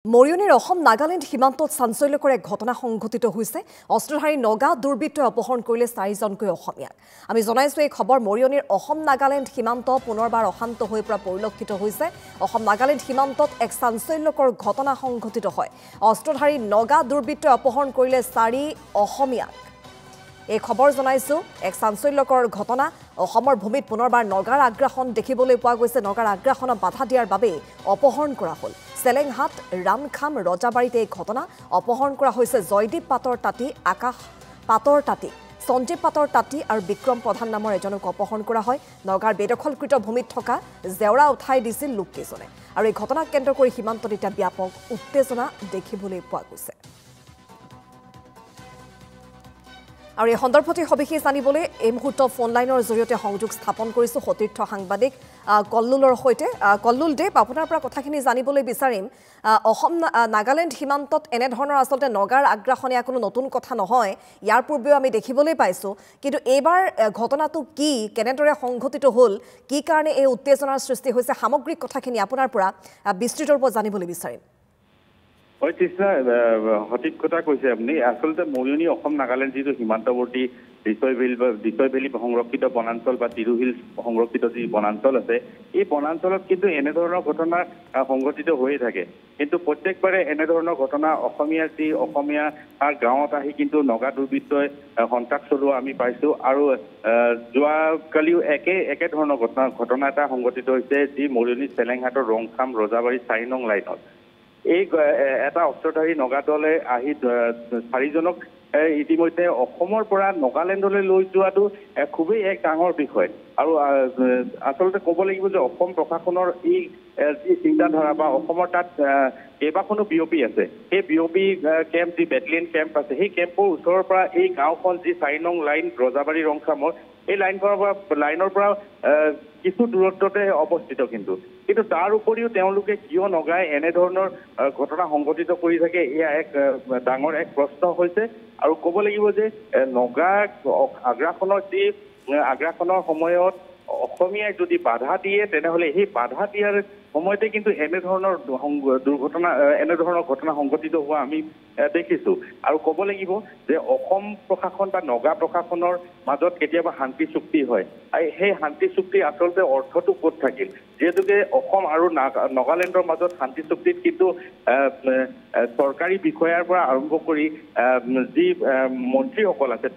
মৰিয়নিৰ অসম নাগালেণ্ড সীমান্তত চাঞ্চল্যকৰ এক ঘটনা সংঘটিত হৈছে। অস্ত্ৰধাৰী নগা দুৰ্বৃত্তই অপহৰণ কৰিলে 4জনকৈ অসমীয়াক। আমি জনাইছো এই খবৰ মৰিয়নিৰ অসম নাগালেণ্ড সীমান্ত পুনৰবাৰ অশান্ত হৈ পৰা পৰিলক্ষিত হৈছে। অসম নাগালেণ্ড সীমান্তত এক চাঞ্চল্যকৰ ঘটনা সংঘটিত হয়। অস্ত্ৰধাৰী নগা দুৰ্বৃত্তই অপহৰণ কৰিলে 4 অসমীয়াক। এই খবৰ জনাইছো এক চাঞ্চল্যকৰ ঘটনা। অসমৰ ভূমিত পুনৰবাৰ নগাৰ আগ্ৰাসন দেখিবলৈ পোৱা গৈছে। নগাৰ আগ্ৰাসনক বাধা দিয়াৰ বাবে অপহৰণ কৰা হ'ল। চেলেংহাট ৰামখাম ৰজাবাৰীত এই ঘটনা। অপহৰণ কৰা হৈছে জয়দীপ পাটৰ তাঁতী, আকাশ পাটৰ তাঁতী, সঞ্জীৱ পাটৰ তাঁতী আৰু বিক্ৰম প্ৰধান নামৰ এজনক অপহৰণ কৰা হয়। নগাৰ বেদখলকৃত ভূমিত থকা জেওৰা উঠাই দিছিল লোককেইজনে। আৰু এই ঘটনাক কেন্দ্ৰ কৰি সীমান্তত এতিয়া ব্যাপক উত্তেজনা দেখিবলৈ পোৱা গৈছে। আৰু এই সন্দৰ্ভতে সবিশেষ জানিবলৈ এই মুহূৰ্ত ফোন লাইনৰ জৰিয়তে সংযোগ স্থাপন কৰিছোঁ সতীৰ্থ সাংবাদিক কল্লুলৰ সৈতে। কল্লুল দেৱ, আপোনাৰ পৰা কথাখিনি জানিবলৈ বিচাৰিম। অসম নাগালেণ্ড সীমান্তত এনেধৰণৰ আচলতে নগাৰ আগ্ৰাসনে কোনো নতুন কথা নহয়, ইয়াৰ পূৰ্বেও আমি দেখিবলৈ পাইছোঁ। কিন্তু এইবাৰ ঘটনাটো কি, কেনেদৰে সংঘটিত হ'ল, কি কাৰণে এই উত্তেজনাৰ সৃষ্টি হৈছে, সামগ্ৰিক কথাখিনি আপোনাৰ পৰা বিস্তৃত ৰূপত জানিবলৈ বিচাৰিম। হয় তৃষ্ণা, সঠিক কথা কৈছে আপুনি। আচলতে মৰিয়নি অসম নাগালেণ্ড যিটো সীমান্তৱৰ্তী দিছয়ভেলী সংৰক্ষিত বনাঞ্চল বা তিৰুহিল সংৰক্ষিত যি বনাঞ্চল আছে, এই বনাঞ্চলত কিন্তু এনেধৰণৰ ঘটনা সংঘটিত হৈয়ে থাকে। কিন্তু প্ৰত্যেকবাৰে এনেধৰণৰ ঘটনা অসমীয়া গাঁৱত আহি কিন্তু নগা দুৰ্বৃত্তই সন্ত্ৰাস চলোৱা আমি পাইছোঁ। আৰু যোৱাকালিও একে ধৰণৰ ঘটনা এটা সংঘটিত হৈছে, যি মৰিয়নি চেলেংহাটৰ ৰংখাম ৰজাবাৰী 4 নং লাইনত। এই এটা অস্ত্ৰধাৰী নগা দলে আহি 4জনক ইতিমধ্যে অসমৰ পৰা নাগালেণ্ডলৈ লৈ যোৱাটো খুবেই এক ডাঙৰ বিষয়। আৰু আচলতে ক'ব লাগিব যে অসম প্ৰশাসনৰ এই যি চিন্তাধাৰা বা অসমৰ তাত কেইবাখনো বিঅপি আছে, সেই বিঅপি কেম্প যি বেটেলিয়ন কেম্প আছে, সেই কেম্পৰ ওচৰৰ পৰা এই গাঁওখন যি 4 নং লাইন ৰজাবাৰী ৰংখামৰ, এই লাইনৰ পৰা কিছু দূৰত্বতে অৱস্থিত। কিন্তু তাৰ উপৰিও তেওঁলোকে কিয় নগাই এনেধৰণৰ ঘটনা সংঘটিত কৰি থাকে, এয়া এক ডাঙৰ এক প্ৰশ্ন হৈছে। আৰু ক'ব লাগিব যে নগা আগ্ৰাসনৰ সময়ত অসমীয়াই যদি বাধা দিয়ে, তেনেহ'লে সেই বাধা দিয়াৰ সময়তে কিন্তু এনেধৰণৰ ঘটনা সংঘটিত হোৱা আমি দেখিছোঁ। আৰু ক'ব লাগিব যে অসম প্ৰশাসন বা নগা প্ৰশাসনৰ মাজত কেতিয়াবা শান্তি চুক্তি হয়। সেই শান্তি চুক্তি আচলতে অৰ্থটো ক'ত থাকিল, যিহেতুকে অসম আৰু নাগালেণ্ডৰ মাজত শান্তি চুক্তিত কিন্তু চৰকাৰী বিষয়াৰ পৰা আৰম্ভ কৰি যি মন্ত্ৰীসকল আছে,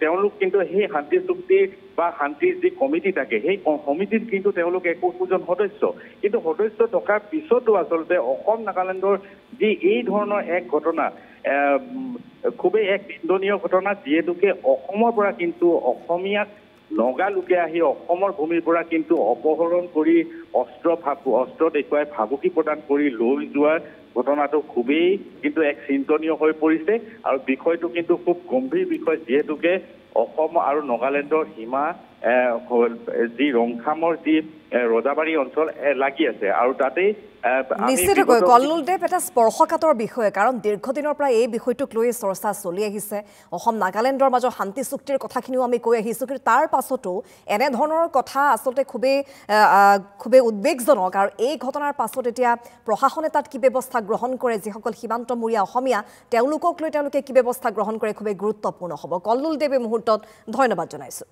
তেওঁলোক কিন্তু সেই শান্তি চুক্তি বা শান্তিৰ যি কমিটি থাকে, সেই কমিটিত কিন্তু তেওঁলোক একোজন সদস্য। কিন্তু সদস্য থকাৰ পিছতো আচলতে অসম নাগালেণ্ডৰ যি এই ধৰণৰ এক ঘটনা খুবেই এক নিন্দনীয় ঘটনা, যিহেতুকে অসমৰ পৰা কিন্তু অসমীয়াক নগা লোকে আহি অসমৰ ভূমিৰ পৰা কিন্তু অপহৰণ কৰি অস্ত্ৰ দেখুৱাই ভাবুকি প্ৰদান কৰি লৈ যোৱাৰ ঘটনাটো খুবেই কিন্তু এক চিন্তনীয় হৈ পৰিছে। আৰু বিষয়টো কিন্তু খুব গম্ভীৰ বিষয়, যিহেতুকে অসম আৰু নাগালেণ্ডৰ সীমা যি ৰংখামৰ যি ৰজাবাৰী অঞ্চল লাগি আছে। আৰু তাতেই নিশ্চিতকৈ কল্লুল দেৱ, এটা স্পৰ্শকাতৰ বিষয়, কাৰণ দীৰ্ঘদিনৰ পৰা এই বিষয়টোক লৈ চৰ্চা চলি আহিছে। অসম নাগালেণ্ডৰ মাজৰ শান্তি চুক্তিৰ কথাখিনিও আমি কৈ আহিছোঁ, কিন্তু তাৰ পাছতো এনেধৰণৰ কথা আচলতে খুবেই উদ্বেগজনক। আৰু এই ঘটনাৰ পাছত এতিয়া প্ৰশাসনে তাত কি ব্যৱস্থা গ্ৰহণ কৰে, যিসকল সীমান্তমূৰীয়া অসমীয়া তেওঁলোকক লৈ তেওঁলোকে কি ব্যৱস্থা গ্ৰহণ কৰে, খুবেই গুৰুত্বপূৰ্ণ হ'ব। কল্লুল দেৱ, এই মুহূৰ্তত ধন্যবাদ জনাইছোঁ।